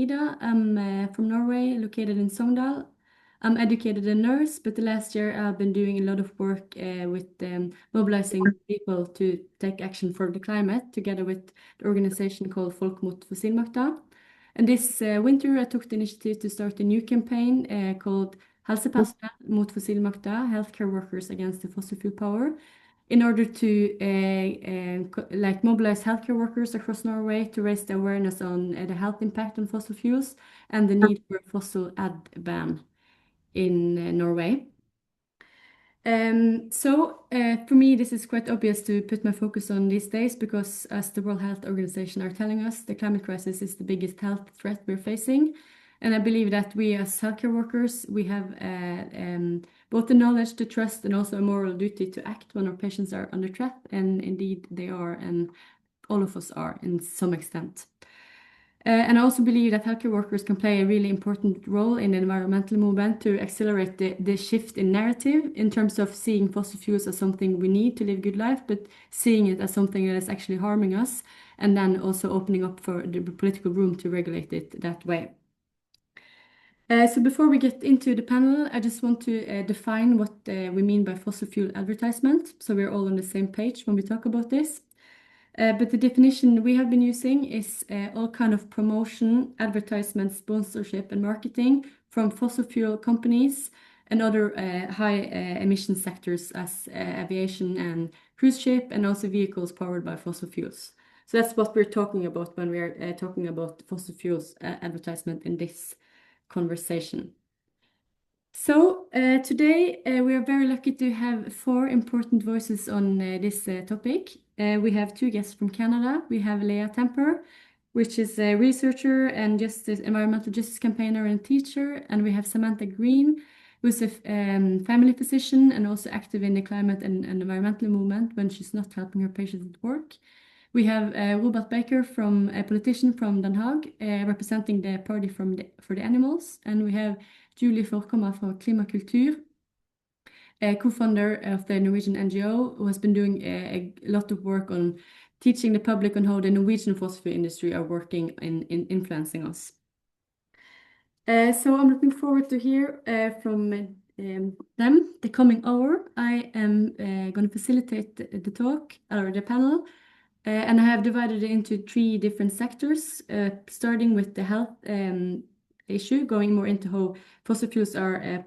Frida. I'm from Norway, located in Sogndal. I'm educated a nurse, but the last year I've been doing a lot of work with mobilizing people to take action for the climate, together with the organization called Folk mot Fossilmakta. And this winter I took the initiative to start a new campaign called Helsepersonell mot Fossilmakta, Healthcare Workers Against the Fossil Fuel Power, in order to mobilize healthcare workers across Norway to raise the awareness on the health impact on fossil fuels and the need for a fossil ad ban in Norway. For me, this is quite obvious to put my focus on these days because, as the World Health Organization are telling us, the climate crisis is the biggest health threat we're facing. And I believe that we as healthcare workers, we have both the knowledge, the trust, and also a moral duty to act when our patients are under threat. And indeed they are, and all of us are in some extent. And I also believe that healthcare workers can play a really important role in the environmental movement to accelerate the shift in narrative in terms of seeing fossil fuels as something we need to live a good life, but seeing it as something that is actually harming us, and then also opening up for the political room to regulate it that way. So before we get into the panel, I just want to define what we mean by fossil fuel advertisement, so we're all on the same page when we talk about this. But the definition we have been using is all kind of promotion, advertisement, sponsorship, and marketing from fossil fuel companies and other high emission sectors as aviation and cruise ship, and also vehicles powered by fossil fuels. So that's what we're talking about when we're talking about fossil fuels advertisement in this conversation. So today we are very lucky to have 4 important voices on this topic. We have 2 guests from Canada. We have Leah Temper, which is a researcher and environmental justice campaigner and teacher. And we have Samantha Green, who's a family physician and also active in the climate and environmental movement when she's not helping her patients at work. We have Robert Baker, a politician from Den Haag, representing the Party for the Animals. And we have Julie Forkommer from Klimakultur, a co-founder of the Norwegian NGO, who has been doing a lot of work on teaching the public on how the Norwegian fossil fuel industry are working in influencing us. So I'm looking forward to hear from them the coming hour. I am going to facilitate the talk or the panel. And I have divided it into 3 different sectors, starting with the health issue, going more into how fossil fuels are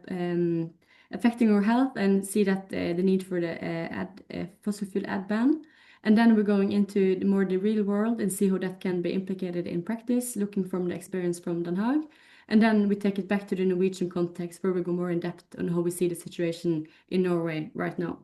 affecting our health, and see that the need for the fossil fuel ad ban. And then we're going into the real world and see how that can be implicated in practice, looking from the experience from Den Haag. And then we take it back to the Norwegian context, where we go more in depth on how we see the situation in Norway right now.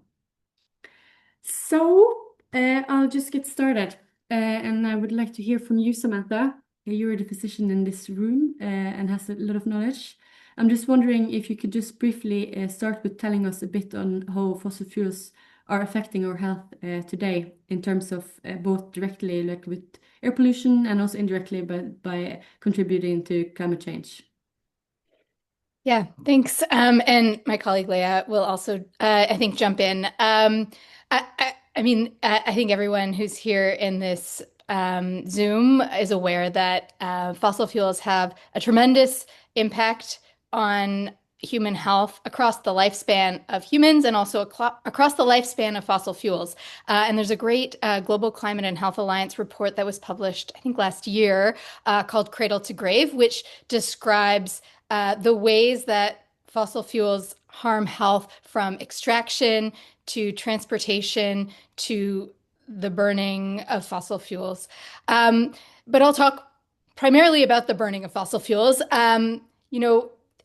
So I'll just get started, and I would like to hear from you, Samantha. You're the physician in this room and has a lot of knowledge. I'm just wondering if you could just briefly start with telling us a bit on how fossil fuels are affecting our health today, in terms of both directly, like with air pollution, and also indirectly by contributing to climate change. Yeah, thanks. And my colleague Leah will also, I think, jump in. I mean, I think everyone who's here in this Zoom is aware that fossil fuels have a tremendous impact on human health across the lifespan of humans, and also across the lifespan of fossil fuels. And there's a great Global Climate and Health Alliance report that was published, I think, last year called Cradle to Grave, which describes the ways that fossil fuels harm health, from extraction to transportation to the burning of fossil fuels. But I'll talk primarily about the burning of fossil fuels.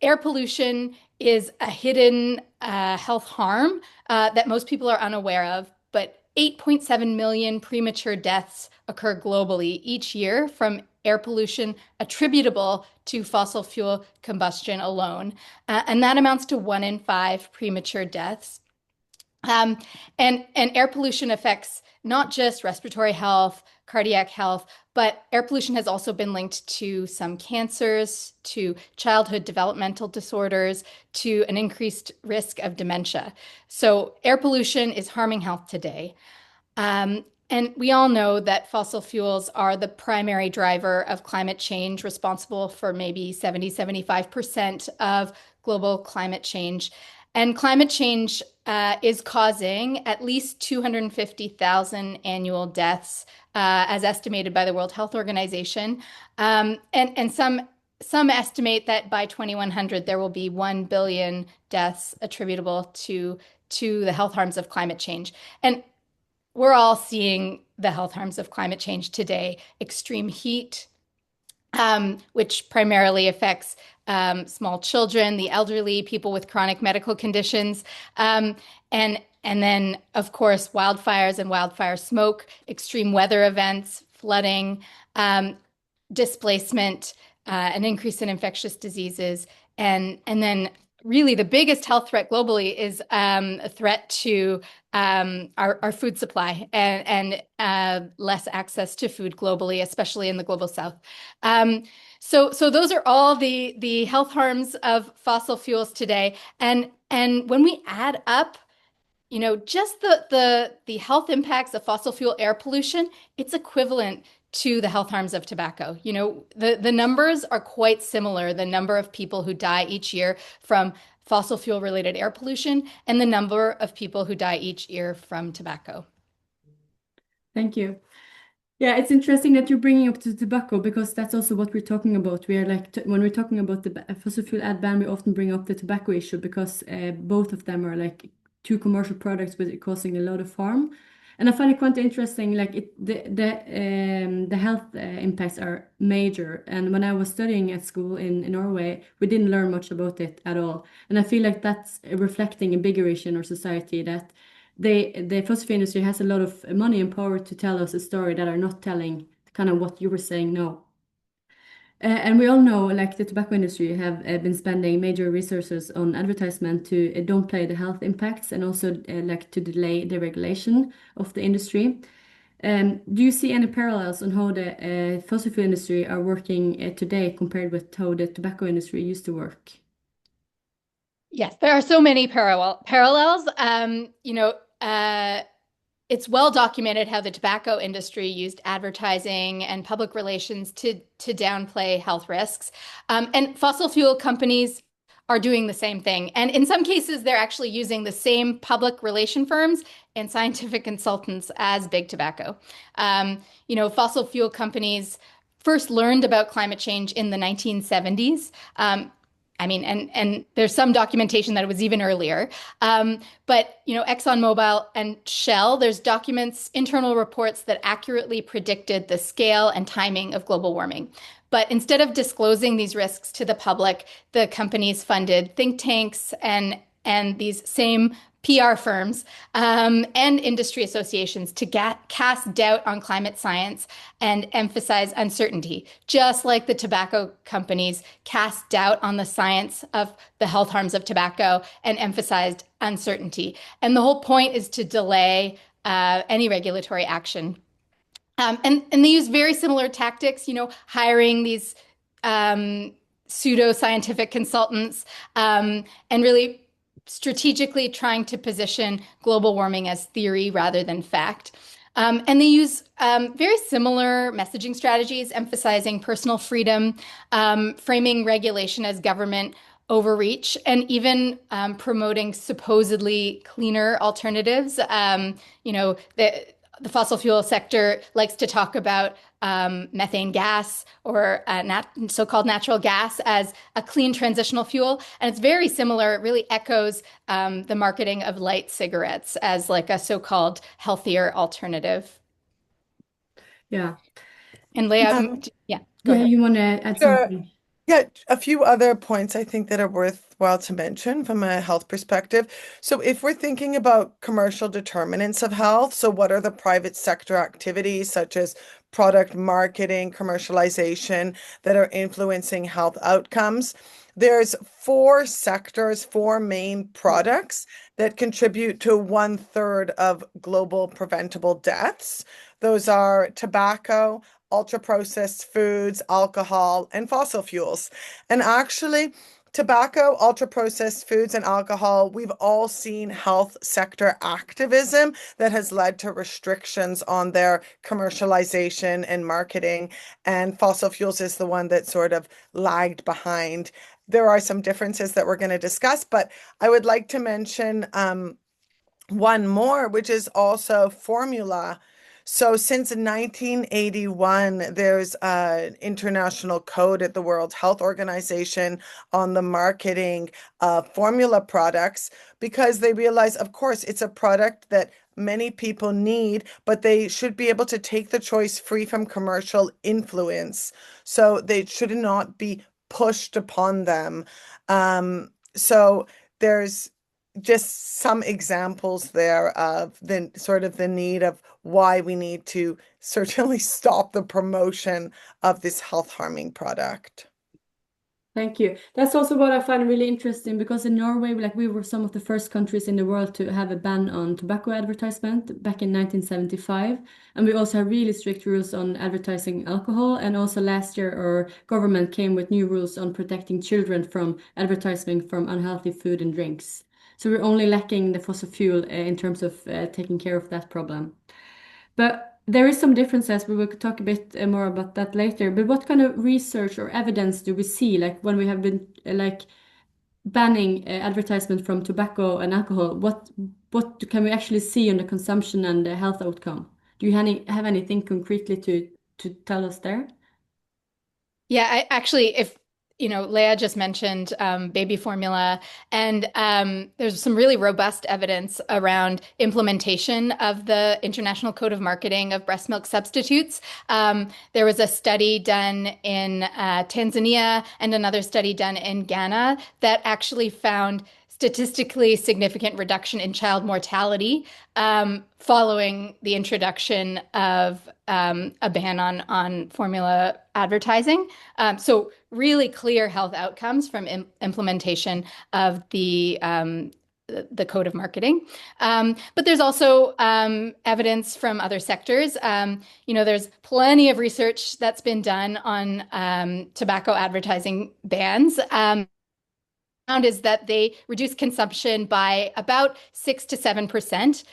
Air pollution is a hidden health harm that most people are unaware of, but 8.7 million premature deaths occur globally each year from air pollution attributable to fossil fuel combustion alone. And that amounts to 1 in 5 premature deaths. And air pollution affects not just respiratory health, cardiac health, but air pollution has also been linked to some cancers, to childhood developmental disorders, to an increased risk of dementia. So air pollution is harming health today. And And we all know that fossil fuels are the primary driver of climate change, responsible for maybe 75% of global climate change. And climate change is causing at least 250,000 annual deaths, as estimated by the World Health Organization. And some estimate that by 2100 there will be 1 billion deaths attributable to the health harms of climate change. And we're all seeing the health harms of climate change today. Extreme heat, which primarily affects small children, the elderly, people with chronic medical conditions, and then, of course, wildfires and wildfire smoke, extreme weather events, flooding, displacement, an increase in infectious diseases, and then really the biggest health threat globally is a threat to our food supply and less access to food globally, especially in the global south. So those are all the health harms of fossil fuels today. And when we add up, just the health impacts of fossil fuel air pollution, it's equivalent to the health harms of tobacco. The numbers are quite similar, the number of people who die each year from fossil fuel related air pollution and the number of people who die each year from tobacco. Thank you. Yeah, it's interesting that you're bringing up the tobacco, because that's also what we're talking about. We are like, when we're talking about the fossil fuel ad ban, we often bring up the tobacco issue, because both of them are like two commercial products, but causing a lot of harm. And I find it quite interesting, like the health impacts are major. And when I was studying at school in Norway, we didn't learn much about it at all. And I feel like that's reflecting a bigger issue in our society, that the fossil fuel industry has a lot of money and power to tell us a story that are not telling kind of what you were saying now. And we all know, like, the tobacco industry have been spending major resources on advertisement to downplay the health impacts, and also like to delay the regulation of the industry. Do you see any parallels on how the fossil fuel industry are working today compared with how the tobacco industry used to work? Yes, there are so many parallels. It's well documented how the tobacco industry used advertising and public relations to downplay health risks. And fossil fuel companies are doing the same thing. And in some cases, they're actually using the same public relation firms and scientific consultants as big tobacco. Fossil fuel companies first learned about climate change in the 1970s. And there's some documentation that it was even earlier. But ExxonMobil and Shell, there's internal reports that accurately predicted the scale and timing of global warming. But instead of disclosing these risks to the public, the companies funded think tanks and these same PR firms and industry associations to cast doubt on climate science and emphasize uncertainty, just like the tobacco companies cast doubt on the science of the health harms of tobacco and emphasized uncertainty. And the whole point is to delay any regulatory action. And they use very similar tactics, hiring these pseudo-scientific consultants and really strategically trying to position global warming as theory rather than fact. And they use very similar messaging strategies, emphasizing personal freedom, framing regulation as government overreach, and even promoting supposedly cleaner alternatives. The fossil fuel sector likes to talk about methane gas or so-called natural gas as a clean transitional fuel. And it's very similar. It really echoes the marketing of light cigarettes as like a so-called healthier alternative. Yeah. And Leah, go ahead. You want to add something? Yeah, a few other points I think that are worthwhile to mention from a health perspective. So if we're thinking about commercial determinants of health, so what are the private sector activities such as product marketing, commercialization that are influencing health outcomes? There's four main products that contribute to 1/3 of global preventable deaths. Those are tobacco, ultra-processed foods, alcohol, and fossil fuels. And actually, tobacco, ultra-processed foods, and alcohol, we've all seen health sector activism that has led to restrictions on their commercialization and marketing. And fossil fuels is the one that sort of lagged behind. There are some differences that we're going to discuss, but I would like to mention one more, which is also formula. So since 1981, there's an international code at the World Health Organization on the marketing of formula products, because they realize, of course, it's a product that many people need, but they should be able to take the choice free from commercial influence. So they should not be pushed upon them. So there's just some examples there of the sort of the need of why we need to certainly stop the promotion of this health harming product. Thank you. That's also what I find really interesting, because in Norway, like, we were some of the first countries in the world to have a ban on tobacco advertisement back in 1975. And we also have really strict rules on advertising alcohol. And also last year, our government came with new rules on protecting children from advertising from unhealthy food and drinks. So we're only lacking the fossil fuel in terms of taking care of that problem. But there is some differences. We will talk a bit more about that later. But what kind of research or evidence do we see, like when we have been like banning advertisement from tobacco and alcohol? What can we actually see on the consumption and the health outcome? Do you have anything concretely to tell us there? Yeah, I actually, if Leah just mentioned baby formula, and there's some really robust evidence around implementation of the International Code of Marketing of breast milk substitutes. There was a study done in Tanzania and another study done in Ghana that actually found statistically significant reduction in child mortality following the introduction of a ban on formula advertising. So really clear health outcomes from implementation of the code of marketing. But there's also evidence from other sectors. There's plenty of research that's been done on tobacco advertising bans. Found is that they reduce consumption by about 6 to 7%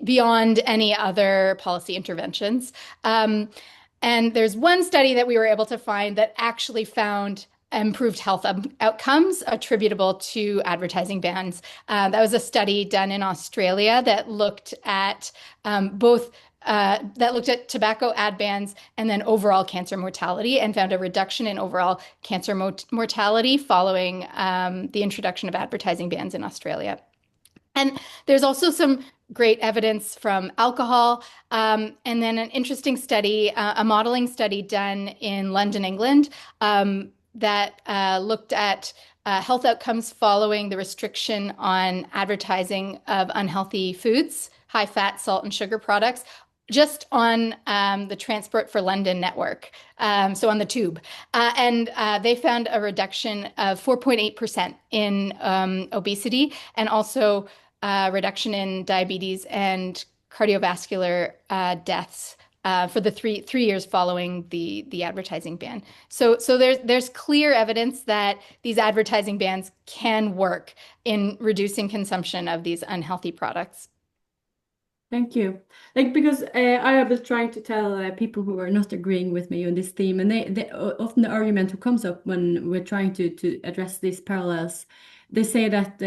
beyond any other policy interventions. And there's one study that we were able to find that actually found improved health outcomes attributable to advertising bans. That was a study done in Australia that looked at tobacco ad bans and then overall cancer mortality, and found a reduction in overall cancer mortality following the introduction of advertising bans in Australia. And there's also some great evidence from alcohol, and then an interesting study, a modeling study done in London, England, that looked at health outcomes following the restriction on advertising of unhealthy foods, high fat, salt, and sugar products, just on the Transport for London network, so on the tube. And they found a reduction of 4.8% in obesity, and also reduction in diabetes and cardiovascular deaths for the three years following the advertising ban. So there's clear evidence that these advertising bans can work in reducing consumption of these unhealthy products. Thank you. Because I have been trying to tell people who are not agreeing with me on this theme, and they often the argument who comes up when we're trying to address these parallels, they say that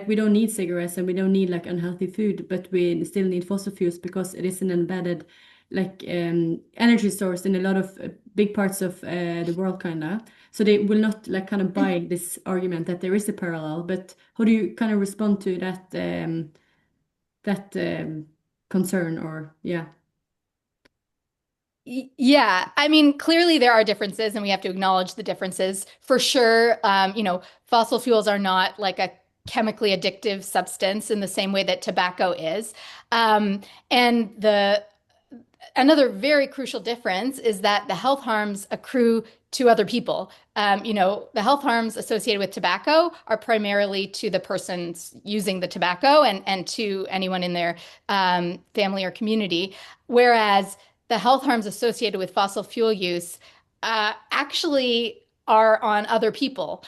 we don't need cigarettes and we don't need unhealthy food, but we still need fossil fuels because it is an embedded energy source in a lot of big parts of the world, kinda. So they will not kind of buy this argument that there is a parallel. But how do you kind of respond to that concern, or yeah? Yeah, I mean, clearly there are differences, and we have to acknowledge the differences for sure. Fossil fuels are not like a chemically addictive substance in the same way that tobacco is. And another very crucial difference is that the health harms accrue to other people. The health harms associated with tobacco are primarily to the persons using the tobacco and to anyone in their family or community, whereas the health harms associated with fossil fuel use actually are on other people,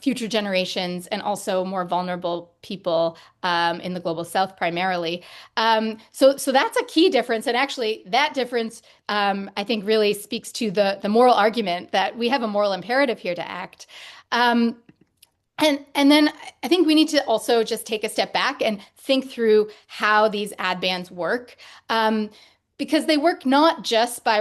future generations, and also more vulnerable people in the global south primarily. So that's a key difference. And actually, that difference, I think, really speaks to the moral argument that we have a moral imperative here to act. And then I think we need to also just take a step back and think through how these ad bans work. Because they work not just by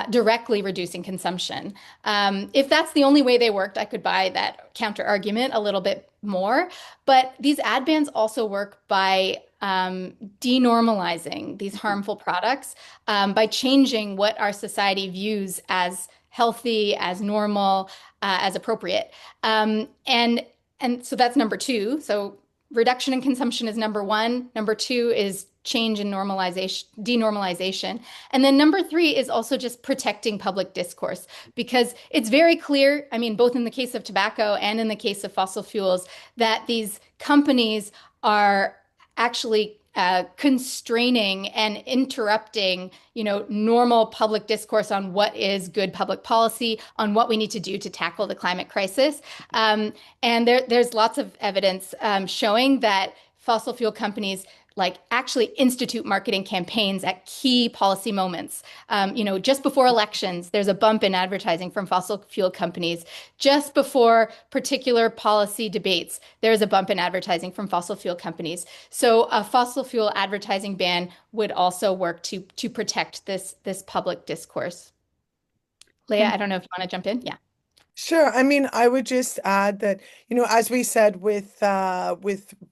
directly reducing consumption. If that's the only way they worked, I could buy that counter argument a little bit more. But these ad bans also work by denormalizing these harmful products, by changing what our society views as healthy, as normal, as appropriate. And so that's number two. So reduction in consumption is number one. Number two is change in normalization, denormalization. And then number three is also just protecting public discourse, because it's very clear, I mean, both in the case of tobacco and in the case of fossil fuels, that these companies are actually constraining and interrupting, normal public discourse on what is good public policy, on what we need to do to tackle the climate crisis. And there's lots of evidence showing that fossil fuel companies actually institute marketing campaigns at key policy moments. Just before elections, there's a bump in advertising from fossil fuel companies. Just before particular policy debates, there's a bump in advertising from fossil fuel companies. So a fossil fuel advertising ban would also work to protect this public discourse. Leah, I don't know if you want to jump in. Yeah. Sure. I mean, I would just add that, as we said with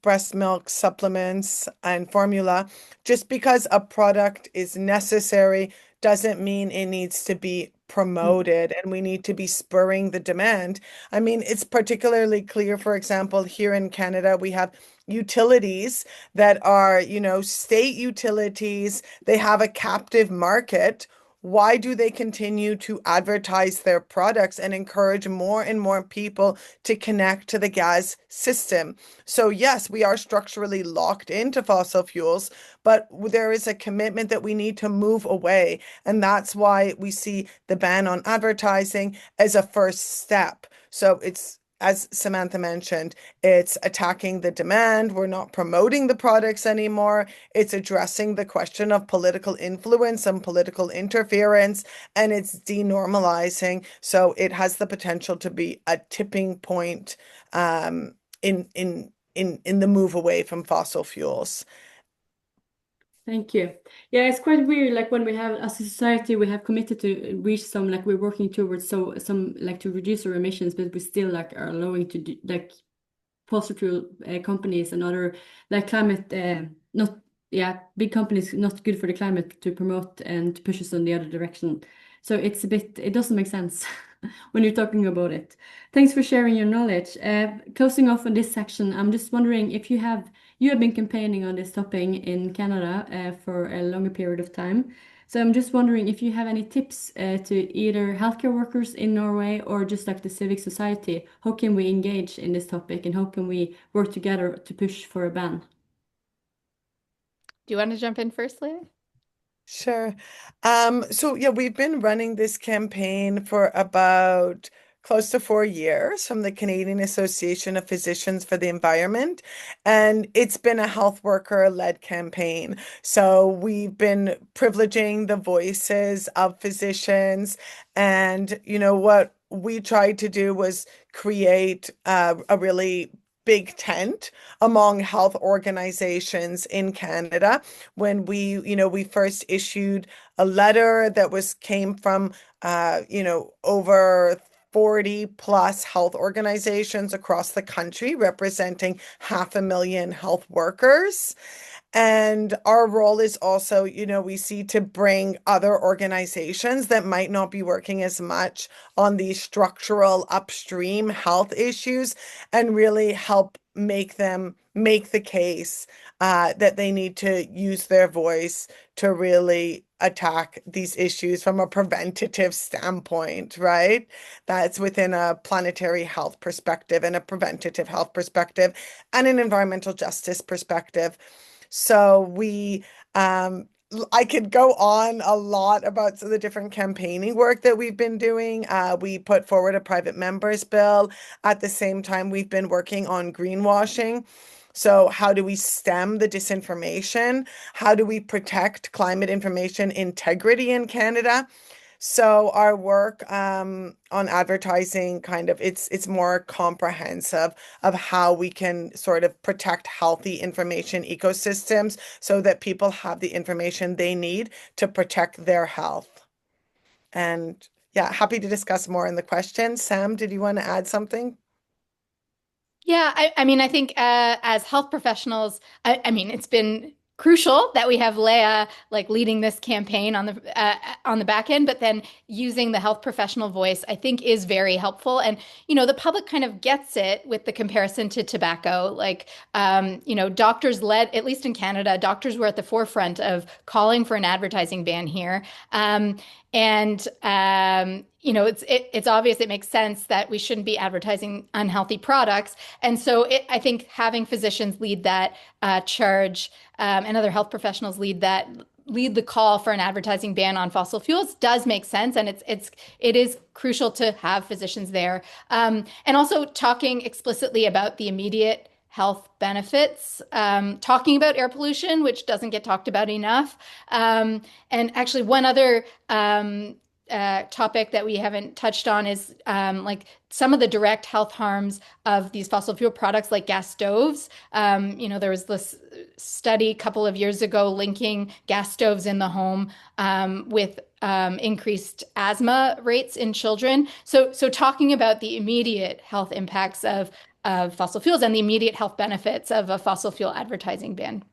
breast milk supplements and formula, just because a product is necessary doesn't mean it needs to be promoted, and we need to be spurring the demand. I mean, it's particularly clear, for example, here in Canada, we have utilities that are, state utilities. They have a captive market. Why do they continue to advertise their products and encourage more and more people to connect to the gas system? So yes, we are structurally locked into fossil fuels, but there is a commitment that we need to move away. And that's why we see the ban on advertising as a first step. So it's, as Samantha mentioned, it's attacking the demand. We're not promoting the products anymore. It's addressing the question of political influence and political interference, and it's denormalizing. So it has the potential to be a tipping point in the move away from fossil fuels. Thank you. Yeah, it's quite weird. Like when we have, as a society, we have committed to reach some, we're working towards some to reduce our emissions, but we still are allowing to do, fossil fuel companies and other climate big companies not good for the climate to promote and to push us in the other direction. So it's it doesn't make sense when you're talking about it. Thanks for sharing your knowledge. Closing off on this section, I'm just wondering if you have been campaigning on this topic in Canada for a longer period of time. So I'm just wondering if you have any tips to either healthcare workers in Norway or just the civic society. How can we engage in this topic, and how can we work together to push for a ban? Do you want to jump in first, Leah? Sure. So yeah, we've been running this campaign for about close to 4 years from the Canadian Association of Physicians for the Environment, and it's been a health worker-led campaign. So we've been privileging the voices of physicians, and what we tried to do was create a really big tent among health organizations in Canada when we first issued a letter that came from over 40 plus health organizations across the country, representing 500,000 health workers. And our role is also, we see to bring other organizations that might not be working as much on these structural upstream health issues and really help make the case that they need to use their voice to really attack these issues from a preventative standpoint, right? That's within a planetary health perspective and a preventative health perspective and an environmental justice perspective. So we I could go on a lot about the different campaigning work that we've been doing. We put forward a private members bill. At the same time, we've been working on greenwashing. So how do we stem the disinformation? How do we protect climate information integrity in Canada? So our work on advertising it's more comprehensive of how we can sort of protect healthy information ecosystems so that people have the information they need to protect their health. And yeah, happy to discuss more in the questions. Sam, did you want to add something? Yeah, I mean, I think as health professionals, I mean, it's been crucial that we have Leah like leading this campaign on the back end, but then using the health professional voice, I think is very helpful. And the public kind of gets it with the comparison to tobacco. Like, doctors led, at least in Canada, doctors were at the forefront of calling for an advertising ban here. It's obvious, it makes sense that we shouldn't be advertising unhealthy products. And so I think having physicians lead that charge and other health professionals lead the call for an advertising ban on fossil fuels does make sense. And it is crucial to have physicians there. And also talking explicitly about the immediate health benefits, talking about air pollution, which doesn't get talked about enough. And actually, one other topic that we haven't touched on is like some of the direct health harms of these fossil fuel products like gas stoves. There was this study a couple of years ago linking gas stoves in the home with increased asthma rates in children. So talking about the immediate health impacts of fossil fuels and the immediate health benefits of a fossil fuel advertising ban.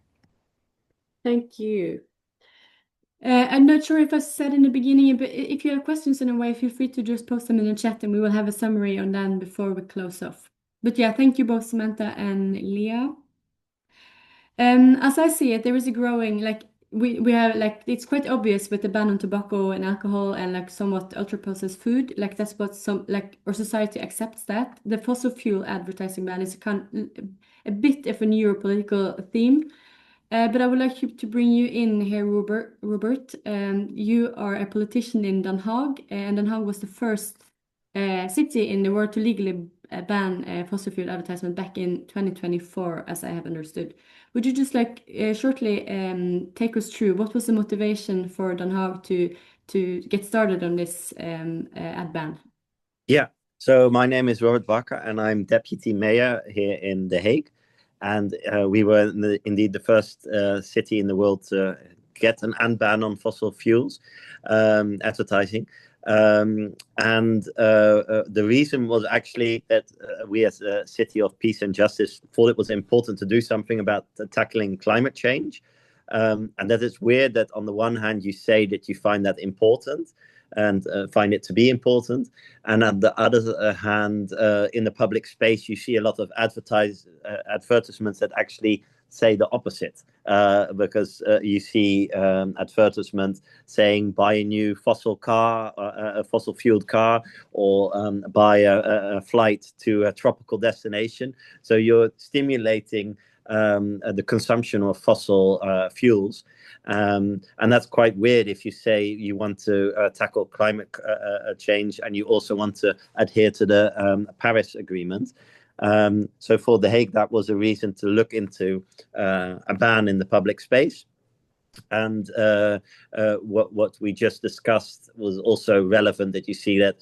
Thank you. I'm not sure if I said in the beginning, but if you have questions in a way, feel free to just post them in the chat and we will have a summary on them before we close off. But yeah, thank you both Samantha and Leah. As I see it, there is a growing, like we have like it's quite obvious with the ban on tobacco and alcohol and like somewhat ultra processed food, like that's what our society accepts that. The fossil fuel advertising ban is a bit of a neuropolitical theme. But I would like to bring you in here, Robert. You are a politician in Den Haag, and Den Haag was the first city in the world to legally ban fossil fuel advertisement back in 2024, as I have understood. Would you just shortly take us through what was the motivation for Den Haag to get started on this ad ban? Yeah, so my name is Robert Bakker and I'm deputy mayor here in The Hague. And we were indeed the first city in the world to get an ban on fossil fuels advertising. The reason was actually that we as a city of peace and justice thought it was important to do something about tackling climate change. And that it's weird that on the one hand you say that you find that important and find it to be important, and on the other hand in the public space you see a lot of advertisements that actually say the opposite, because you see advertisements saying buy a new fossil fueled car, or buy a flight to a tropical destination. So you're stimulating the consumption of fossil fuels. And that's quite weird if you say you want to tackle climate change and you also want to adhere to the Paris Agreement. So for The Hague, that was a reason to look into a ban in the public space. And what we just discussed was also relevant, that you see that,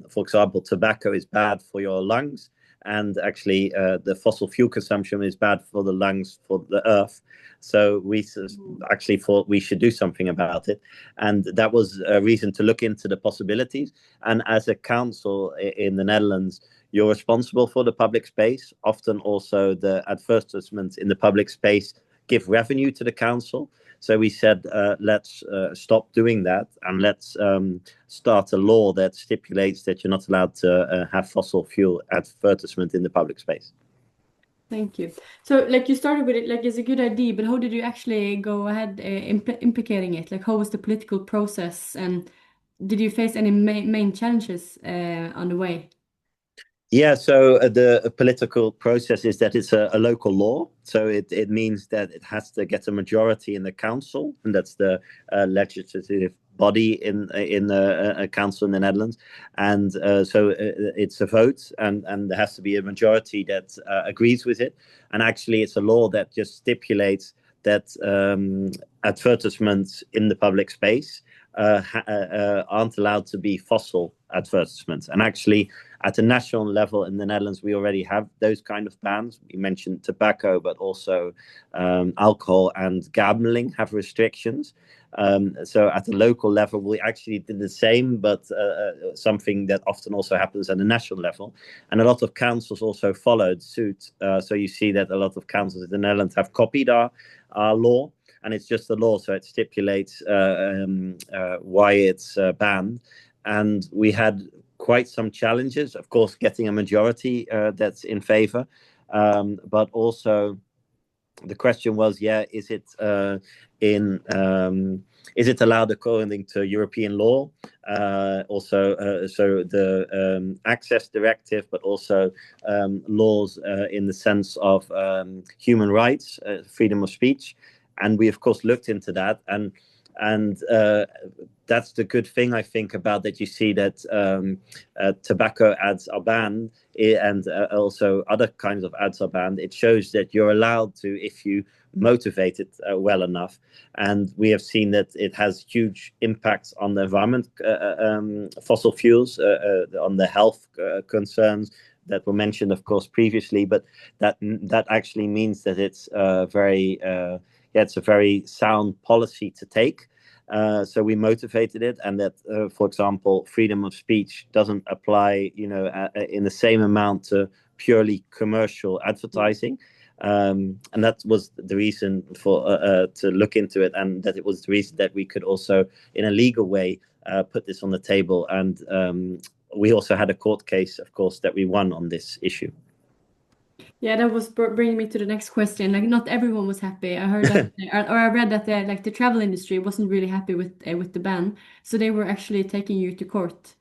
for example, tobacco is bad for your lungs. And actually, the fossil fuel consumption is bad for the lungs, for the earth. So we actually thought we should do something about it. And that was a reason to look into the possibilities. And as a council in the Netherlands, you're responsible for the public space. Often also the advertisements in the public space give revenue to the council. So we said, let's stop doing that, and let's start a law that stipulates that you're not allowed to have fossil fuel advertisement in the public space. Thank you. So you started with it, it's a good idea, but how did you actually go ahead implicating it? How was the political process, and did you face any main challenges on the way? Yeah, so the political process is that it's a local law. So it means that it has to get a majority in the council, and that's the legislative body in the council in the Netherlands. And so it's a vote, and there has to be a majority that agrees with it. And actually, it's a law that just stipulates that advertisements in the public space aren't allowed to be fossil advertisements. And actually, at a national level in the Netherlands, we already have those kind of bans. You mentioned tobacco, but also alcohol and gambling have restrictions. So at the local level, we actually did the same, but something that often also happens at the national level. And a lot of councils also followed suit. So you see that a lot of councils in the Netherlands have copied our law. And it's just a law, so it stipulates why it's banned. And we had quite some challenges, of course, getting a majority that's in favor. But also the question was, is it allowed according to European law? Also, so the access directive, but also laws in the sense of human rights, freedom of speech. And we, of course, looked into that, and that's the good thing, I think, about that. You see that tobacco ads are banned, and also other kinds of ads are banned. It shows that you're allowed to, if you motivate it well enough. And we have seen that it has huge impacts on the environment, fossil fuels, on the health concerns that were mentioned, of course, previously. But that actually means that it's it's a very sound policy to take. So we motivated it, and that, for example, freedom of speech doesn't apply, in the same amount to purely commercial advertising. And that was the reason for to look into it, and that it was the reason that we could also, in a legal way, put this on the table. And we also had a court case, of course, that we won on this issue. Yeah, that was bringing me to the next question. Like, not everyone was happy. I heard that, or I read that the travel industry wasn't really happy with the ban, so they were actually taking you to court.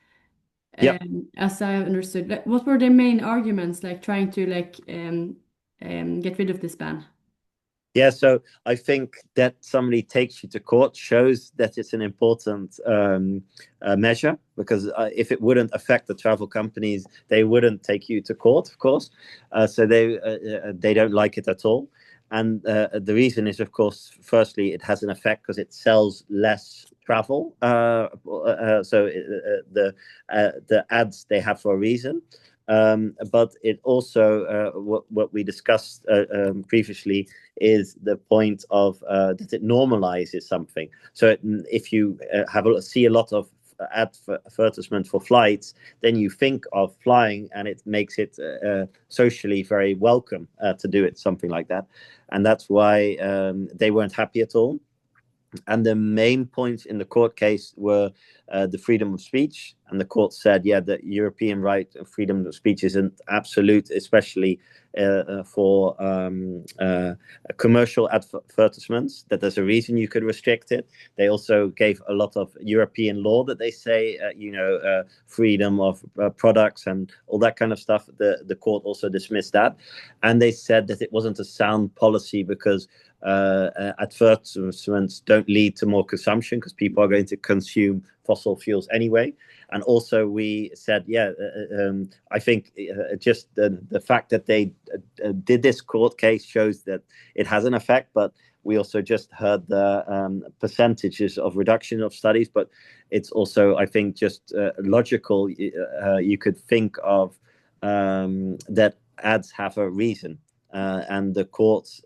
Yep. As I understood, what were their main arguments, like trying to get rid of this ban? Yeah, so I think that somebody takes you to court shows that it's an important measure, because if it wouldn't affect the travel companies, they wouldn't take you to court, of course. So they don't like it at all. And the reason is, of course, firstly, it has an effect because it sells less travel. So the ads, they have for a reason. But it also, what we discussed previously, is the point of that it normalizes something. So if you see a lot of advertisement for flights, then you think of flying, and it makes it socially very welcome to do it, something like that. And that's why they weren't happy at all. And the main points in the court case were the freedom of speech. And the court said, the European right of freedom of speech isn't absolute, especially for commercial advertisements, that there's a reason you could restrict it. They also gave a lot of European law that they say, freedom of products and all that kind of stuff. The court also dismissed that. And they said that it wasn't a sound policy because advertisements don't lead to more consumption, because people are going to consume fossil fuels anyway. And also we said, I think just the fact that they did this court case shows that it has an effect. But we also just heard the percentages of reduction of studies. But it's also, I think, just logical. You could think of that ads have a reason. And the courts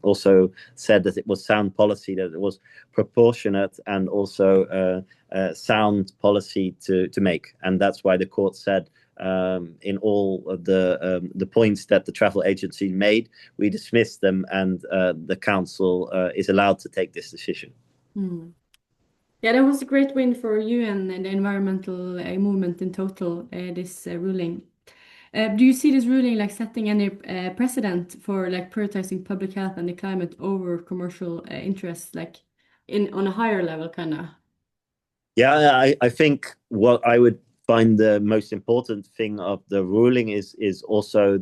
also said that it was sound policy, that it was proportionate, and also sound policy to make. And that's why the court said, in all of the points that the travel agency made, we dismissed them, and the council is allowed to take this decision. Yeah, that was a great win for you and the environmental movement in total, this ruling. Do you see this ruling like setting any precedent for like prioritizing public health and the climate over commercial interests, like on a higher level, kind of? Yeah, I think what I would find the most important thing of the ruling is also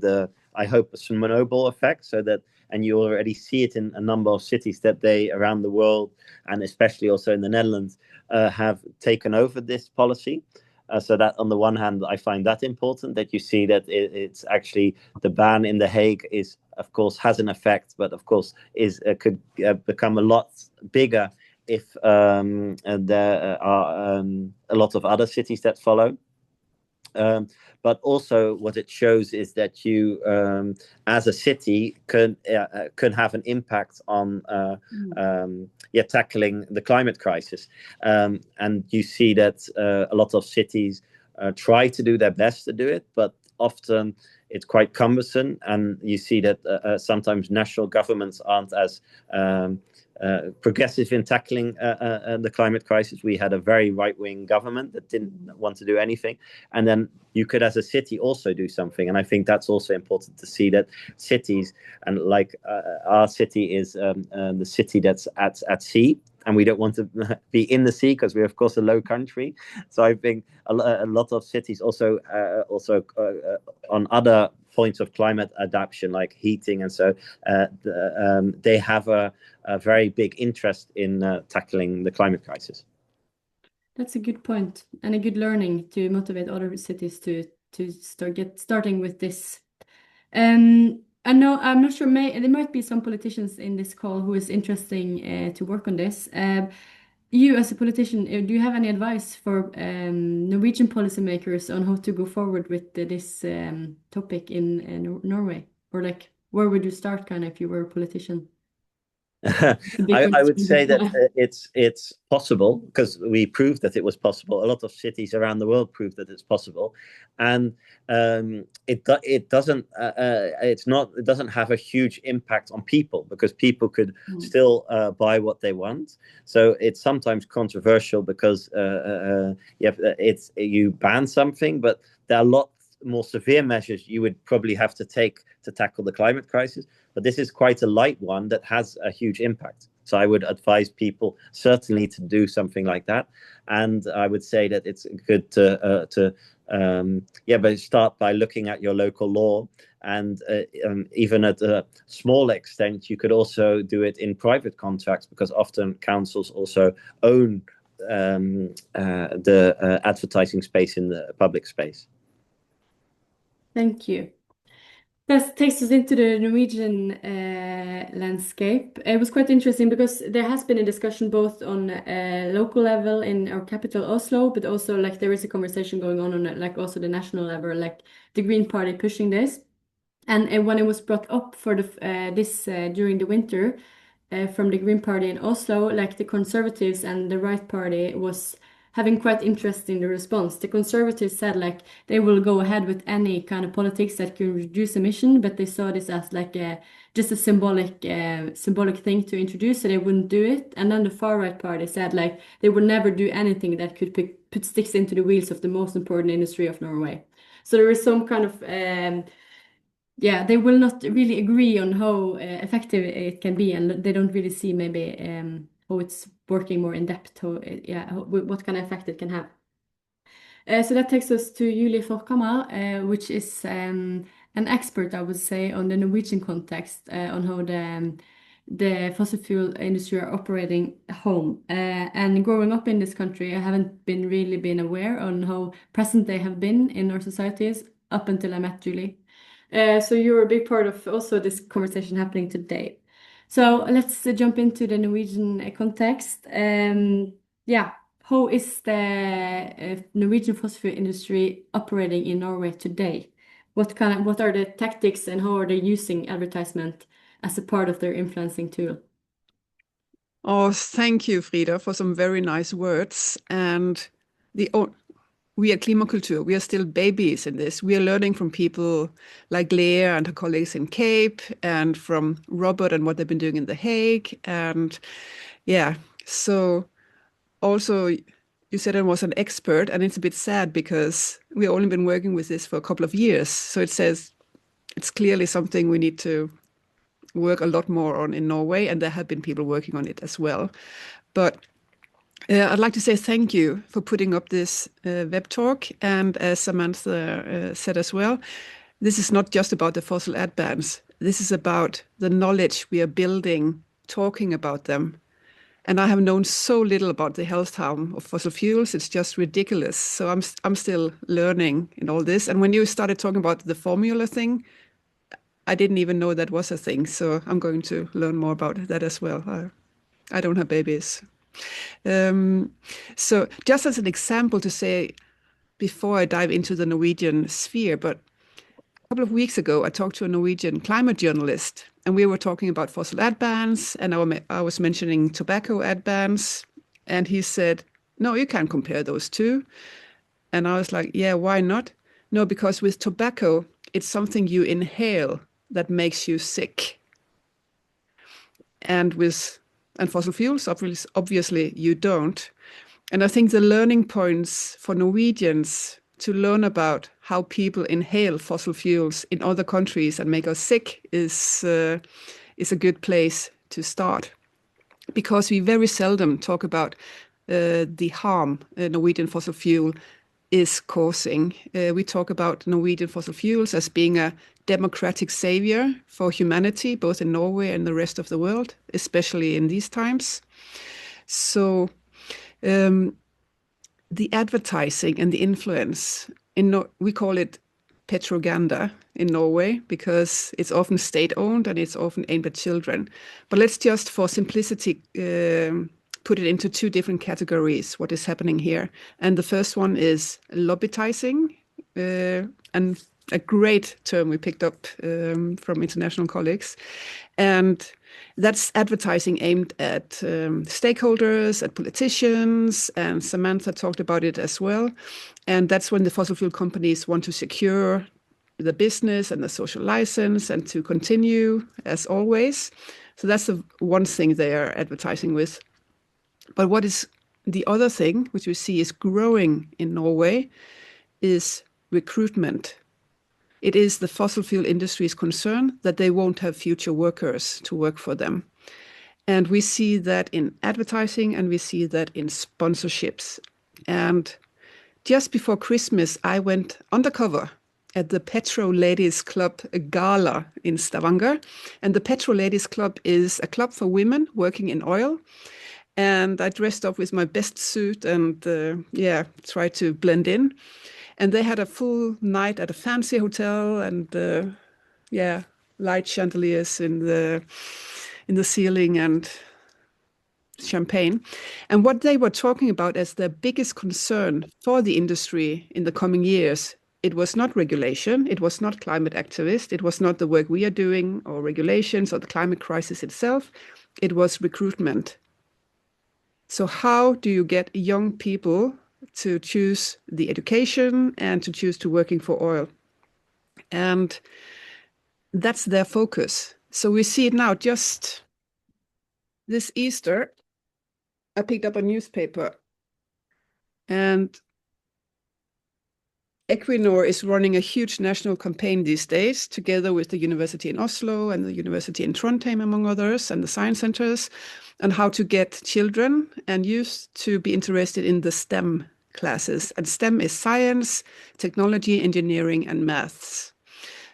I hope, a snowball effect, so that, and you already see it in a number of cities, that they around the world, and especially also in the Netherlands, have taken over this policy. So that on the one hand, I find that important, that you see that it's actually the ban in The Hague is, of course, has an effect, but of course could become a lot bigger if there are a lot of other cities that follow. But also what it shows is that you, as a city, can have an impact on tackling the climate crisis. And you see that a lot of cities try to do their best to do it, but often it's quite cumbersome. And you see that sometimes national governments aren't as progressive in tackling the climate crisis. We had a very right-wing government that didn't want to do anything, and then you could, as a city, also do something. And I think that's also important to see that cities, and like our city is the city that's at sea, and we don't want to be in the sea because we're, of course, a low country. So I think a lot of cities also on other points of climate adaptation, like heating, and so they have a very big interest in tackling the climate crisis. That's a good point, and a good learning to motivate other cities to starting with this. I know, I'm not sure, there might be some politicians in this call who is interesting to work on this. You, as a politician, do you have any advice for Norwegian policymakers on how to go forward with this topic in Norway? Or like, where would you start, kind of, if you were a politician? I would say that it's possible, because we proved that it was possible. A lot of cities around the world proved that it's possible, and it doesn't have a huge impact on people, because people could still buy what they want. So it's sometimes controversial because you ban something, but there are a lot more severe measures you would probably have to take to tackle the climate crisis. But this is quite a light one that has a huge impact. So I would advise people certainly to do something like that. And I would say that it's good but start by looking at your local law. And even at a small extent, you could also do it in private contracts, because often councils also own the advertising space in the public space. Thank you. That takes us into the Norwegian landscape. It was quite interesting because there has been a discussion both on local level in our capital Oslo, but also like there is a conversation going on like also the national level, like the Green Party pushing this. And when it was brought up for during the winter from the Green Party in Oslo, like the Conservatives and the Right Party was having quite interest in the response. The Conservatives said like they will go ahead with any kind of politics that can reduce emission, but they saw this as like just a symbolic thing to introduce, so they wouldn't do it. And then the far right party said like they would never do anything that could put sticks into the wheels of the most important industry of Norway. So there is some kind of they will not really agree on how effective it can be, and they don't really see maybe how it's working more in depth, what kind of effect it can have. So that takes us to Julie Forkammer, which is an expert, I would say, on the Norwegian context, on how the fossil fuel industry are operating home. And growing up in this country, I haven't really been aware on how present they have been in our societies up until I met Julie. So you're a big part of also this conversation happening today. So let's jump into the Norwegian context. How is the Norwegian fossil fuel industry operating in Norway today? What are the tactics, and how are they using advertisement as a part of their influencing tool? Oh, thank you, Frida, for some very nice words. And we at Klimakultur, we are still babies in this. We are learning from people like Lea and her colleagues in Cape, and from Robert and what they've been doing in The Hague. And so also you said I was an expert, and it's a bit sad because we've only been working with this for a couple of years. So it says it's clearly something we need to work a lot more on in Norway, and there have been people working on it as well. But I'd like to say thank you for putting up this web talk. And as Samantha said as well, this is not just about the fossil ad bans. This is about the knowledge we are building, talking about them. And I have known so little about the health harm of fossil fuels. It's just ridiculous. So I'm still learning in all this. And when you started talking about the formula thing, I didn't even know that was a thing. So I'm going to learn more about that as well. I don't have babies. So just as an example to say, before I dive into the Norwegian sphere, but a couple of weeks ago, I talked to a Norwegian climate journalist, and we were talking about fossil ad bans, and I was mentioning tobacco ad bans, and he said, no, you can't compare those two. And I was like, yeah, why not? No, because with tobacco, it's something you inhale that makes you sick. And fossil fuels, obviously you don't. And I think the learning points for Norwegians to learn about how people inhale fossil fuels in other countries and make us sick is a good place to start. Because we very seldom talk about the harm Norwegian fossil fuel is causing. We talk about Norwegian fossil fuels as being a democratic savior for humanity, both in Norway and the rest of the world, especially in these times. So the advertising and the influence, we call it petroganda in Norway because it's often state-owned and it's often aimed at children. But let's just, for simplicity, put it into two different categories, what is happening here. And the first one is lobbyizing, and a great term we picked up from international colleagues. And that's advertising aimed at stakeholders, at politicians, and Samantha talked about it as well. And that's when the fossil fuel companies want to secure the business and the social license and to continue as always. So that's the one thing they are advertising with. But what is the other thing, which we see is growing in Norway, is recruitment. It is the fossil fuel industry's concern that they won't have future workers to work for them. And we see that in advertising and we see that in sponsorships. And just before Christmas, I went undercover at the Petro Ladies Club Gala in Stavanger. And the Petro Ladies Club is a club for women working in oil. And I dressed up with my best suit and tried to blend in. And they had a full night at a fancy hotel and light chandeliers in the ceiling and champagne. And what they were talking about as their biggest concern for the industry in the coming years, it was not regulation, it was not climate activists, it was not the work we are doing or regulations or the climate crisis itself, it was recruitment. So how do you get young people to choose the education and to choose to working for oil? And that's their focus. So we see it now. Just this Easter, I picked up a newspaper and Equinor is running a huge national campaign these days, together with the university in Oslo and the university in Trondheim, among others, and the science centers, on how to get children and youth to be interested in the STEM classes. And STEM is science, technology, engineering, and maths.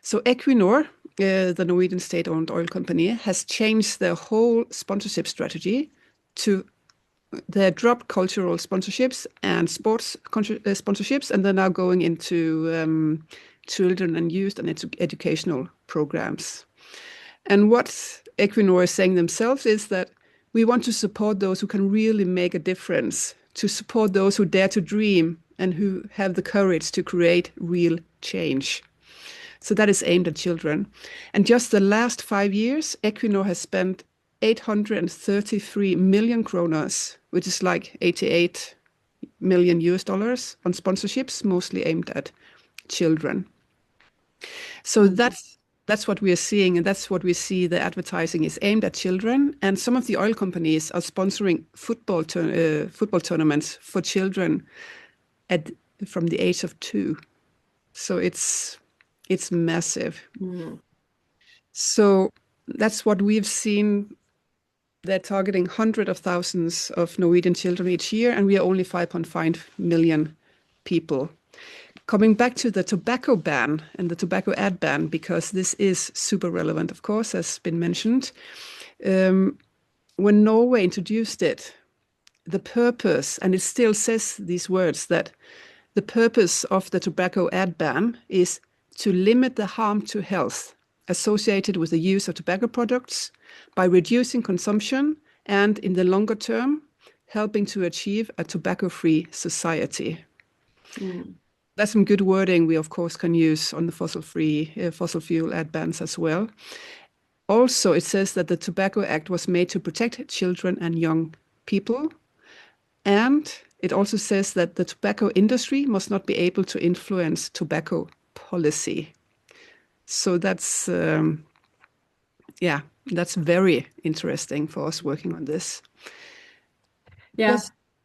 So Equinor, the Norwegian state-owned oil company, has changed their whole sponsorship strategy to they dropped cultural sponsorships and sports sponsorships, and they're now going into children and youth and educational programs. And what Equinor is saying themselves is that we want to support those who can really make a difference, to support those who dare to dream and who have the courage to create real change. So that is aimed at children. And just the last 5 years, Equinor has spent 833 million kroners, which is like 88 million US dollars on sponsorships, mostly aimed at children. So that's what we are seeing, and that's what we see. The advertising is aimed at children, and some of the oil companies are sponsoring football tournaments for children from the age of 2. So it's massive. Mm. So that's what we've seen They're targeting hundreds of thousands of Norwegian children each year, and we are only 5.5 million people. Coming back to the tobacco ban and the tobacco ad ban, because this is super relevant, of course, as been mentioned. When Norway introduced it, the purpose, and it still says these words, that the purpose of the tobacco ad ban is to limit the harm to health associated with the use of tobacco products by reducing consumption and, in the longer term, helping to achieve a tobacco-free society. That's some good wording we, of course, can use on the fossil fuel ad bans as well. Also, it says that the Tobacco Act was made to protect children and young people. And it also says that the tobacco industry must not be able to influence tobacco policy. So that's, that's very interesting for us working on this. Yeah,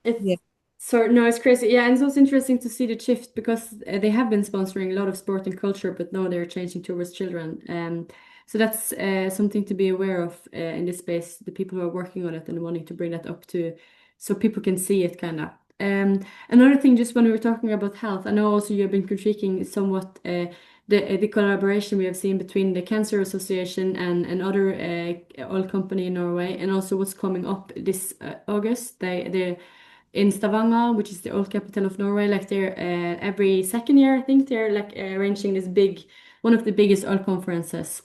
it's crazy. Yeah, and it's also interesting to see the shift, because they have been sponsoring a lot of sport and culture, but now they're changing towards children. So that's something to be aware of in this space, the people who are working on it and wanting to bring that up to, so people can see it kind of. Another thing, just when we were talking about health, I know also you've been critiquing somewhat the collaboration we have seen between the Cancer Association and other oil company in Norway, and also what's coming up this August. They're in Stavanger, which is the oil capital of Norway, like they're every second year, I think they're like arranging this one of the biggest oil conferences.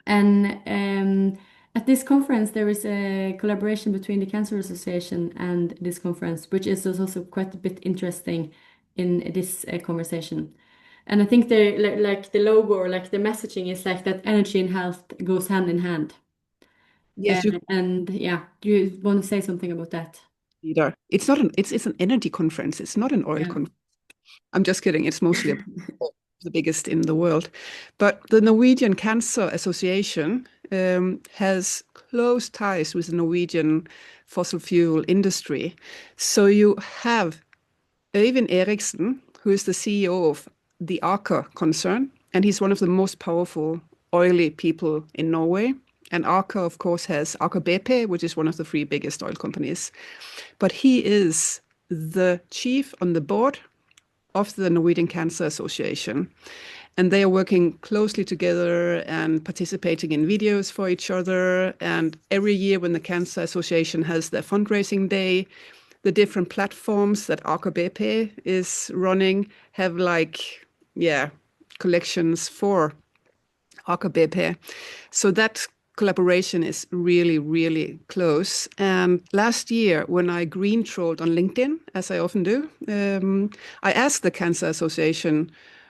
And at this conference, there is a collaboration between the Cancer Association and this conference, which is also quite a bit interesting in this conversation. And I think they like the logo, or like the messaging is like that energy and health goes hand in hand. Yes, and yeah, do you want to say something about that? It's not it's an energy conference. It's not an oil conference. I'm just kidding. It's mostly the biggest in the world. But the Norwegian Cancer Association has close ties with the Norwegian fossil fuel industry. So you have Øyvind Eriksen, who is the CEO of the Aker concern, and he's one of the most powerful oily people in Norway. And Aker, of course, has Aker BP, which is one of the 3 biggest oil companies. But he is the chief on the board of the Norwegian Cancer Association. And they are working closely together and participating in videos for each other. And every year when the Cancer Association has their fundraising day, the different platforms that Aker BP is running have collections for Aker BP. So that collaboration is really, really close. And last year, when I green trolled on LinkedIn, as I often do, I asked the Cancer Association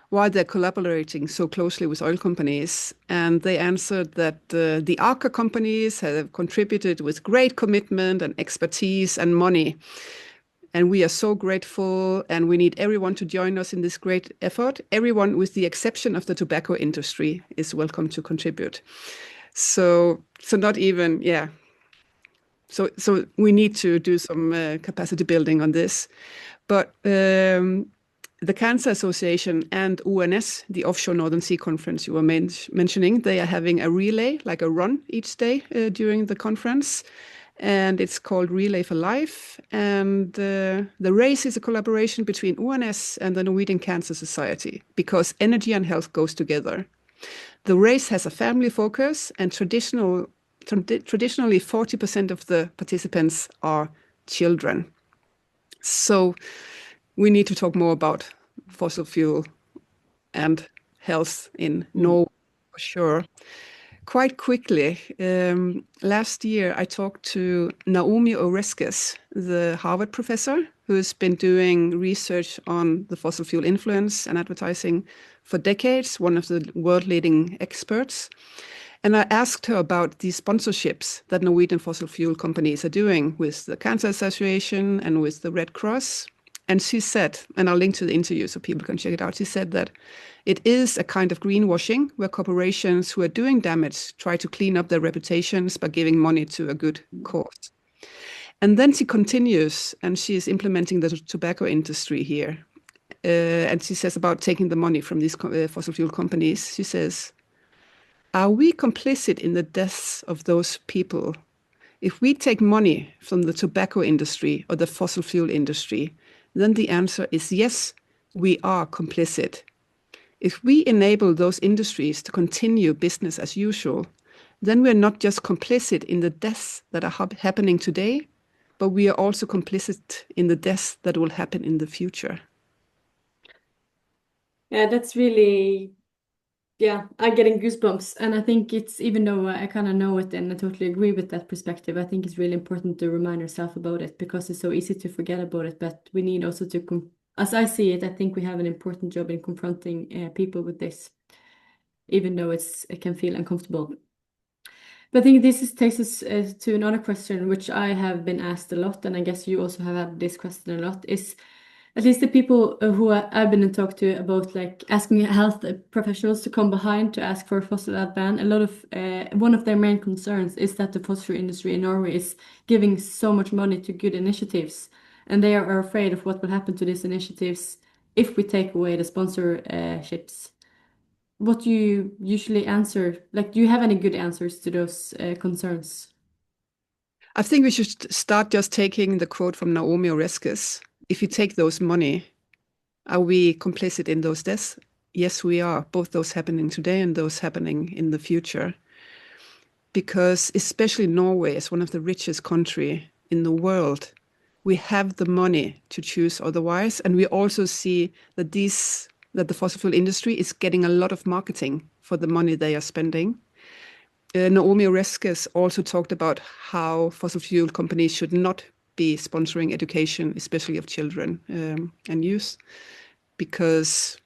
why they're collaborating so closely with oil companies. And they answered that the Aker companies have contributed with great commitment and expertise and money. And we are so grateful, and we need everyone to join us in this great effort. Everyone, with the exception of the tobacco industry, is welcome to contribute. So not even, So we need to do some capacity building on this. But the Cancer Association and ONS, the Offshore Northern Sea Conference you were mentioning, they are having a relay, like a run each day during the conference. And it's called Relay for Life. And the race is a collaboration between ONS and the Norwegian Cancer Society, because energy and health goes together. The race has a family focus, and traditionally 40% of the participants are children. So we need to talk more about fossil fuel and health in Norway, for sure. Quite quickly, last year I talked to Naomi Oreskes, the Harvard professor, who's been doing research on the fossil fuel influence and advertising for decades, one of the world-leading experts. And I asked her about the sponsorships that Norwegian fossil fuel companies are doing with the Cancer Association and with the Red Cross. And she said, and I'll link to the interview so people can check it out, she said that it is a kind of greenwashing where corporations who are doing damage try to clean up their reputations by giving money to a good cause. And then she continues, and she is implementing the tobacco industry here. And she says about taking the money from these fossil fuel companies, she says, are we complicit in the deaths of those people If we take money from the tobacco industry or the fossil fuel industry, then the answer is yes, we are complicit. If we enable those industries to continue business as usual, then we're not just complicit in the deaths that are happening today, but we are also complicit in the deaths that will happen in the future. Yeah, that's really, yeah, I'm getting goosebumps. And I think it's, even though I kind of know it and I totally agree with that perspective, I think it's really important to remind ourselves about it because it's so easy to forget about it. But we need also to, as I see it, I think we have an important job in confronting people with this, even though it can feel uncomfortable. But I think this takes us to another question, which I have been asked a lot, and I guess you also have had this question a lot, is at least the people who I've been in talk to about like asking health professionals to come behind to ask for a fossil ad ban. A lot of one of their main concerns is that the fossil industry in Norway is giving so much money to good initiatives, and they are afraid of what will happen to these initiatives if we take away the sponsorships. What do you usually answer? Like, do you have any good answers to those concerns? I think we should start just taking the quote from Naomi Oreskes. If you take those money, are we complicit in those deaths? Yes, we are, both those happening today and those happening in the future. Because especially Norway is one of the richest countries in the world. We have the money to choose otherwise. And we also see that the fossil fuel industry is getting a lot of marketing for the money they are spending. Naomi Oreskes also talked about how fossil fuel companies should not be sponsoring education, especially of children and youth, because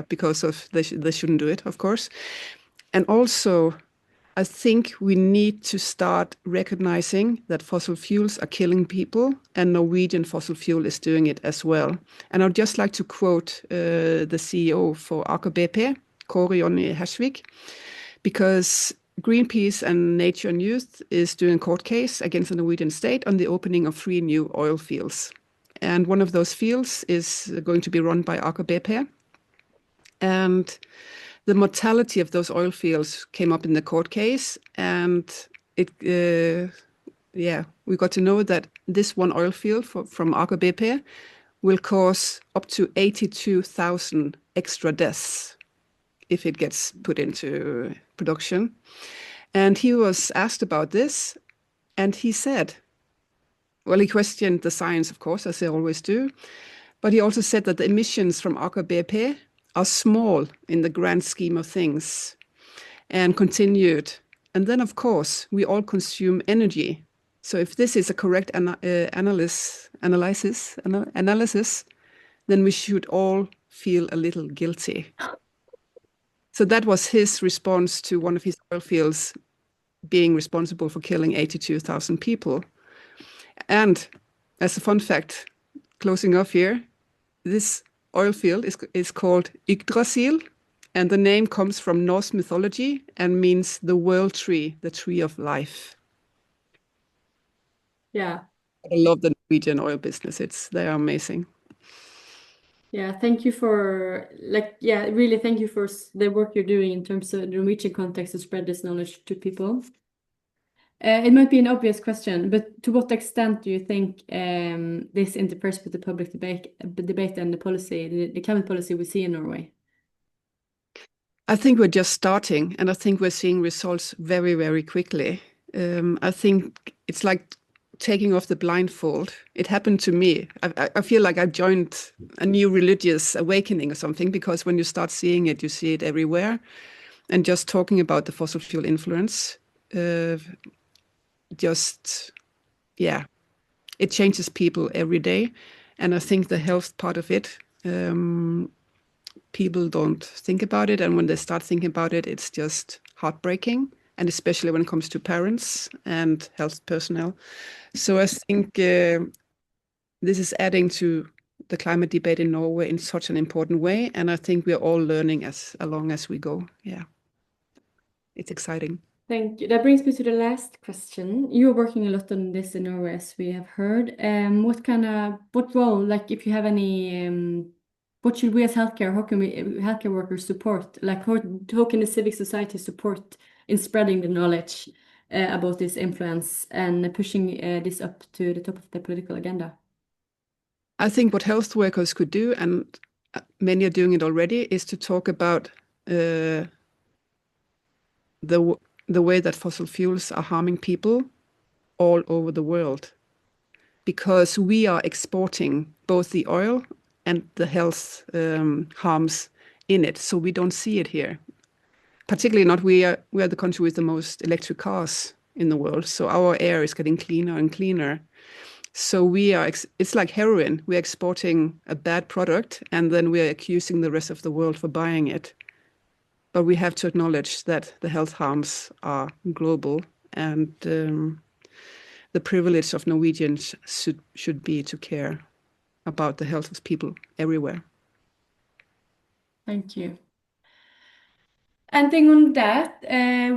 because of they shouldn't do it, of course. And also, I think we need to start recognizing that fossil fuels are killing people, and Norwegian fossil fuel is doing it as well. And I'd just like to quote the CEO for Aker BP, Kåre Jonny Hersvik, because Greenpeace and Nature and Youth is doing a court case against the Norwegian state on the opening of 3 new oil fields. And one of those fields is going to be run by Aker BP. And the mortality of those oil fields came up in the court case. And we got to know that this one oil field from Aker BP will cause up to 82,000 extra deaths if it gets put into production. And he was asked about this, and he said, well, he questioned the science, of course, as they always do, but he also said that the emissions from Aker BP are small in the grand scheme of things, and continued. And then, of course, we all consume energy. So if this is a correct analysis, then we should all feel a little guilty. So that was his response to one of his oil fields being responsible for killing 82,000 people. And as a fun fact, closing off here, this oil field is called Yggdrasil, and the name comes from Norse mythology and means the world tree, the tree of life. Yeah. I love the Norwegian oil business. They are amazing. Yeah, thank you for really thank you for the work you're doing in terms of the Norwegian context to spread this knowledge to people. It might be an obvious question, but to what extent do you think this interferes with the public debate and the policy, the climate policy we see in Norway? I think we're just starting, and I think we're seeing results very, very quickly. I think it's like taking off the blindfold. It happened to me. I feel like I joined a new religious awakening or something, because when you start seeing it, you see it everywhere. And just talking about the fossil fuel influence, it changes people every day. And I think the health part of it, people don't think about it. And when they start thinking about it, it's just heartbreaking. And especially when it comes to parents and health personnel. So I think this is adding to the climate debate in Norway in such an important way. And I think we're all learning along as we go. Yeah, it's exciting. Thank you. That brings me to the last question. You're working a lot on this in Norway, as we have heard. What role, like if you have any what should we as healthcare workers support? Like how can the civic society support in spreading the knowledge about this influence and pushing this up to the top of the political agenda? I think what health workers could do, and many are doing it already, is to talk about the way that fossil fuels are harming people all over the world, because we are exporting both the oil and the health harms in it, so we don't see it here. Particularly not we are the country with the most electric cars in the world, so our air is getting cleaner and cleaner. So we are it's like heroin. We're exporting a bad product and then we're accusing the rest of the world for buying it. But we have to acknowledge that the health harms are global, and the privilege of Norwegians should be to care about the health of people everywhere. Thank you. Ending on that,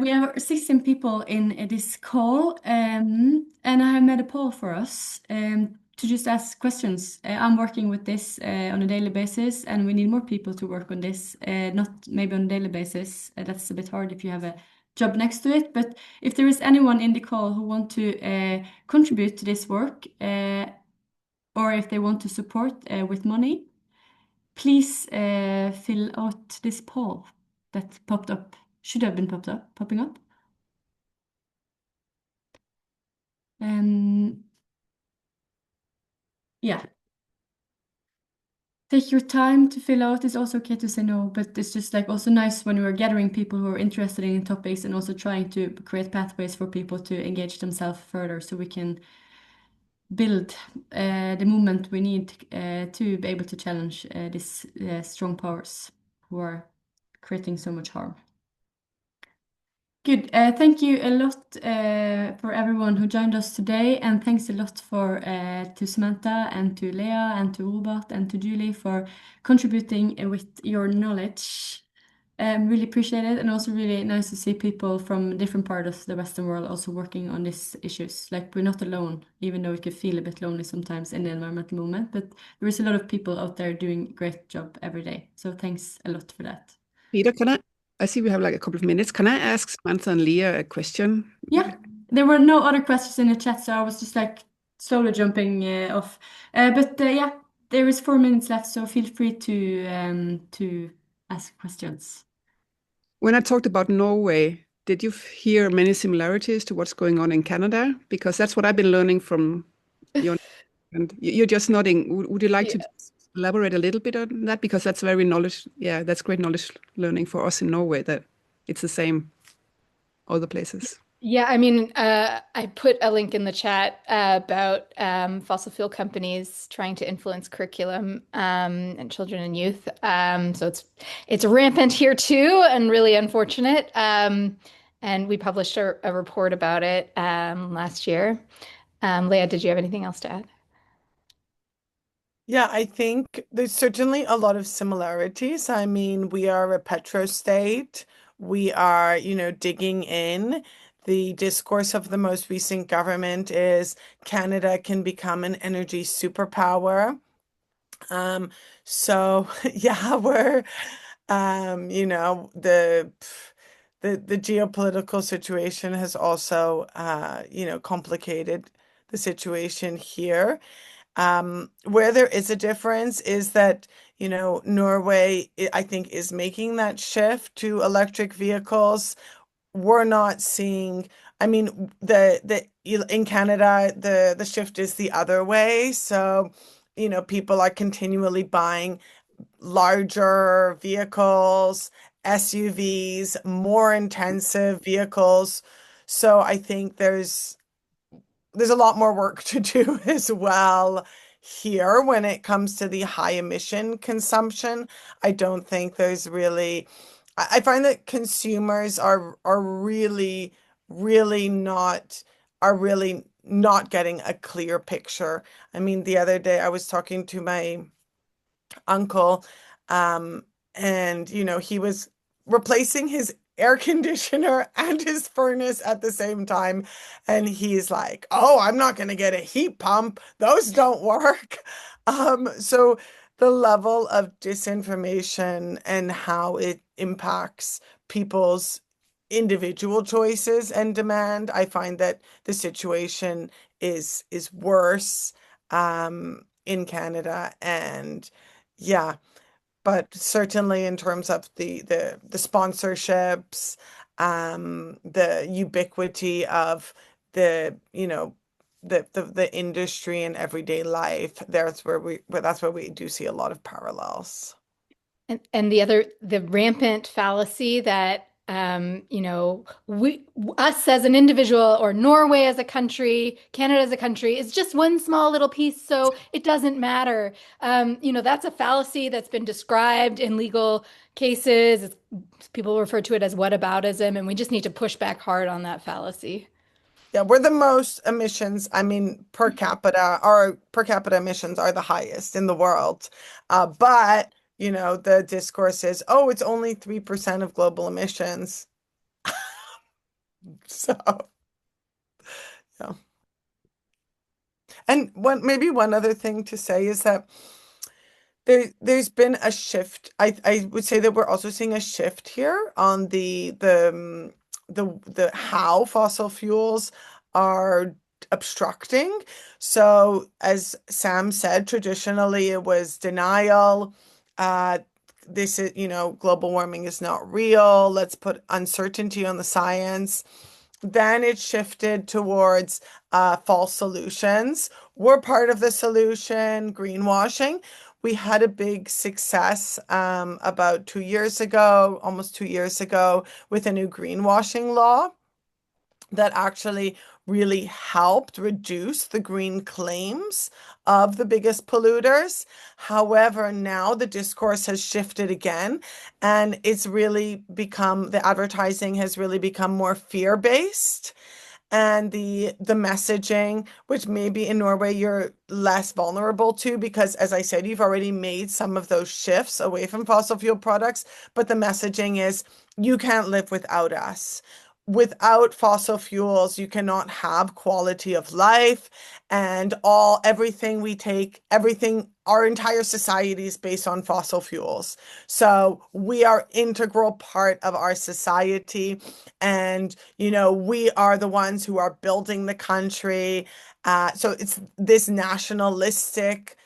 we have 16 people in this call, and I have made a poll for us to just ask questions. I'm working with this on a daily basis, and we need more people to work on this, not maybe on a daily basis. That's a bit hard if you have a job next to it, but if there is anyone in the call who want to contribute to this work, or if they want to support with money, please fill out this poll that popped up, should have been popping up. Yeah. Take your time to fill out. It's also okay to say no, but it's just like also nice when we're gathering people who are interested in topics and also trying to create pathways for people to engage themselves further so we can build the movement we need to be able to challenge these strong powers who are creating so much harm. Good. Thank you a lot for everyone who joined us today, and thanks a lot to Samantha and to Leah and to Robert and to Julie for contributing with your knowledge. Really appreciate it, and also really nice to see people from different parts of the Western world also working on these issues. Like we're not alone, even though it could feel a bit lonely sometimes in the environmental movement, but there is a lot of people out there doing a great job every day. So thanks a lot for that. Peter, I see we have like a couple of minutes. Can I ask Samantha and Leah a question? Yeah, there were no other questions in the chat, so I was just like slowly jumping off. But yeah, there is 4 minutes left, so feel free to ask questions. When I talked about Norway, did you hear many similarities to what's going on in Canada? Because that's what I've been learning from your, and you're just nodding. Would you like to elaborate a little bit on that? Because that's very knowledge. Yeah, that's great knowledge learning for us in Norway, that it's the same other places. Yeah, I mean, I put a link in the chat about fossil fuel companies trying to influence curriculum and children and youth. So it's rampant here too, and really unfortunate. And we published a report about it last year. Leah, did you have anything else to add? Yeah, I think there's certainly a lot of similarities. I mean, we are a petrostate. We are, digging in. The discourse of the most recent government is Canada can become an energy superpower. So yeah, we're, the geopolitical situation has also, complicated the situation here. Where there is a difference is that, Norway, I think, is making that shift to electric vehicles. We're not seeing, I mean, in Canada, the shift is the other way. So, people are continually buying larger vehicles, SUVs, more intensive vehicles. So I think there's a lot more work to do as well here when it comes to the high emission consumption. I don't think there's really, I find that consumers are really not getting a clear picture. I mean, the other day I was talking to my uncle, and he was replacing his air conditioner and his furnace at the same time, and he's like, "Oh, I'm not going to get a heat pump. Those don't work." So the level of disinformation and how it impacts people's individual choices and demand. I find that the situation is worse in Canada, and yeah, but certainly in terms of the sponsorships, the ubiquity of the the industry in everyday life, that's where we do see a lot of parallels. And the rampant fallacy that us as an individual, or Norway as a country, Canada as a country, is just one small little piece, so it doesn't matter. That's a fallacy that's been described in legal cases. People refer to it as whataboutism, and we just need to push back hard on that fallacy. Yeah, we're the most emissions. I mean, per capita, our per capita emissions are the highest in the world. But the discourse is, oh, it's only 3% of global emissions. So, yeah. And maybe one other thing to say is that there's been a shift. I would say that we're also seeing a shift here on the how fossil fuels are obstructing. So as Sam said, traditionally it was denial. This is, global warming is not real. Let's put uncertainty on the science. Then it shifted towards false solutions. We're part of the solution, greenwashing. We had a big success about 2 years ago, almost 2 years ago, with a new greenwashing law that actually really helped reduce the green claims of the biggest polluters. However, now the discourse has shifted again, and it's really become, the advertising has really become more fear-based. And the messaging, which maybe in Norway you're less vulnerable to, because as I said, you've already made some of those shifts away from fossil fuel products, but the messaging is, you can't live without us. Without fossil fuels, you cannot have quality of life, and everything we take, our entire society is based on fossil fuels. So we are integral part of our society, and we are the ones who are building the country. So it's this nationalistic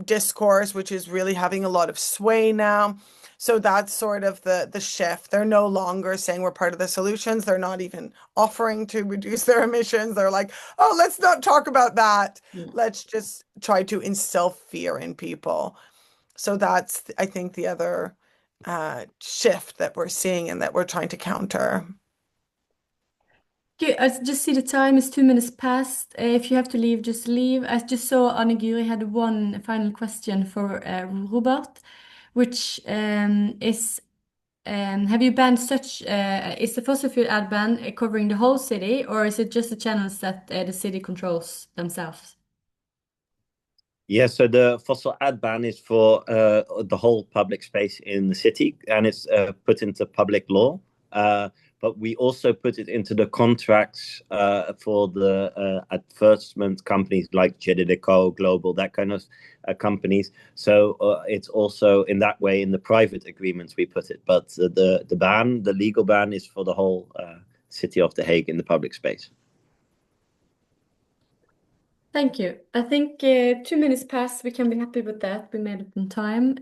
discourse, which is really having a lot of sway now. So that's sort of the shift. They're no longer saying we're part of the solutions. They're not even offering to reduce their emissions. They're like, oh, let's not talk about that. Yeah. Let's just try to instill fear in people. So that's, I think, the other shift that we're seeing and that we're trying to counter. Okay, I just see the time is 2 minutes past. If you have to leave, just leave. I just saw Anne Guri had one final question for Robert, which is, have you banned such, is the fossil fuel ad ban covering the whole city, or is it just the channels that the city controls themselves? Yeah, so the fossil ad ban is for the whole public space in the city, and it's put into public law. But we also put it into the contracts for the advertisement companies like JDDecaux, Global, that kind of companies. So it's also in that way in the private agreements we put it. But the ban, the legal ban, is for the whole city of The Hague in the public space. Thank you. I think 2 minutes past, we can be happy with that. We made it in time.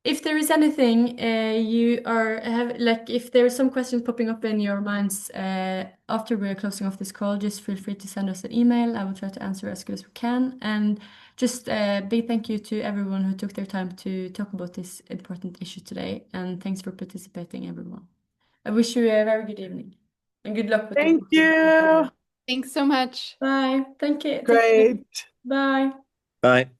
If there is anything if there are some questions popping up in your minds after we're closing off this call, just feel free to send us an email. I will try to answer as good as we can. And just a big thank you to everyone who took their time to talk about this important issue today. And thanks for participating, everyone. I wish you a very good evening and good luck with Thank you. Thanks so much. Bye. Thank you. Great. Bye. Bye.